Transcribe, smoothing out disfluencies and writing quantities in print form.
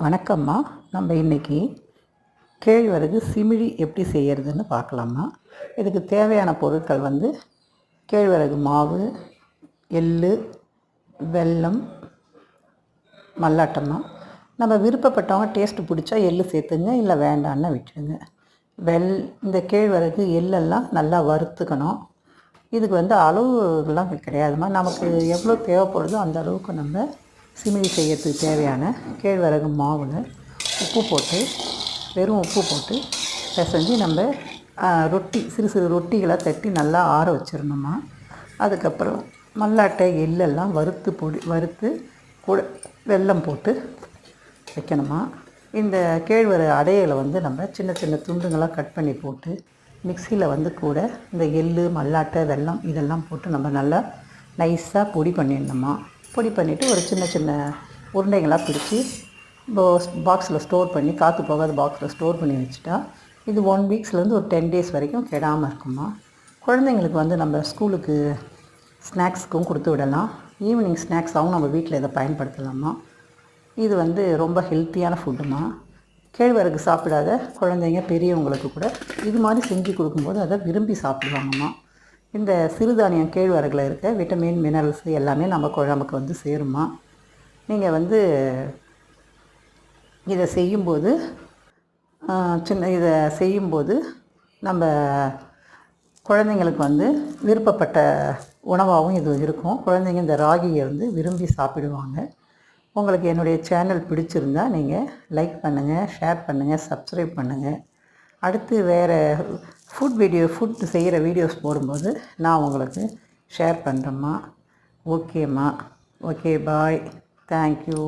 வணக்கம்மா. நம்ம இன்றைக்கி கேழ்வரகு சிமிழி எப்படி செய்கிறதுன்னு பார்க்கலாமா. இதுக்கு தேவையான பொருட்கள் கேழ்வரகு மாவு, எள், வெல்லம், மல்லாட்டம்மா. நம்ம விருப்பப்பட்டவங்க டேஸ்ட்டு பிடிச்சா எள் சேர்த்துங்க, இல்லை வேண்டான்னு விட்டுருங்க. இந்த கேழ்வரகு எள்ளெல்லாம் நல்லா வறுத்துக்கணும். இதுக்கு அளவுலாம் கிடையாதுமா. நமக்கு எவ்வளோ தேவைப்படுதோ அந்த அளவுக்கு நம்ம சிமிழி செய்யறதுக்கு தேவையான கேழ்வரகு மாவில் உப்பு போட்டு, வெறும் உப்பு போட்டு பிசைஞ்சு நம்ம ரொட்டி சிறு சிறு ரொட்டிகளாக தட்டி நல்லா ஆற வச்சிடணுமா. அதுக்கப்புறம் மல்லாட்டை எள்ளெல்லாம் வறுத்து கூட வெல்லம் போட்டு வைக்கணுமா. இந்த கேழ்வரகு அடையில் நம்ம சின்ன சின்ன துண்டுங்களாக கட் பண்ணி போட்டு மிக்சியில் கூட இந்த எள், மல்லாட்டை, வெல்லம் இதெல்லாம் போட்டு நம்ம நல்லா நைஸாக பொடி பண்ணிடணுமா. பொடி பண்ணிவிட்டு ஒரு சின்ன சின்ன உருண்டைகளாக பிடிச்சி பாக்ஸில் ஸ்டோர் பண்ணி, காற்று போகாத பாக்ஸில் ஸ்டோர் பண்ணி வச்சுட்டா இது 1 வீக்ஸ்லேருந்து ஒரு 10 டேஸ் வரைக்கும் கெடாமல் இருக்குமா. குழந்தைங்களுக்கு நம்ம ஸ்கூலுக்கு ஸ்நாக்ஸுக்கும் கொடுத்து விடலாம். ஈவினிங் ஸ்நாக்ஸாகவும் நம்ம வீட்டில் இதை பயன்படுத்தலாமா. இது ரொம்ப ஹெல்த்தியான ஃபுட்டுமா. கேழ்வரகு சாப்பிடாத குழந்தைங்க, பெரியவங்களுக்கு கூட இது மாதிரி செஞ்சு கொடுக்கும்போது அதை விரும்பி சாப்பிடுவாங்கம்மா. இந்த சிறுதானியம் கேழ்வரகில் இருக்க விட்டமின், மினரல்ஸ் எல்லாமே நமக்கு சேருமா. நீங்கள் இதை செய்யும்போது நம்ம குழந்தைங்களுக்கு விருப்பப்பட்ட உணவாகவும் இது இருக்கும். குழந்தைங்க இந்த ராகியை விரும்பி சாப்பிடுவாங்க. உங்களுக்கு என்னுடைய சேனல் பிடிச்சிருந்தா நீங்கள் லைக் பண்ணுங்கள், ஷேர் பண்ணுங்கள், சப்ஸ்கிரைப் பண்ணுங்கள். அடுத்து வேறு ஃபுட் செய்கிற வீடியோஸ் போடும்போது நான் உங்களுக்கு ஷேர் பண்ணுறேம்மா. ஓகேம்மா. ஓகே, பாய். தேங்க்யூ.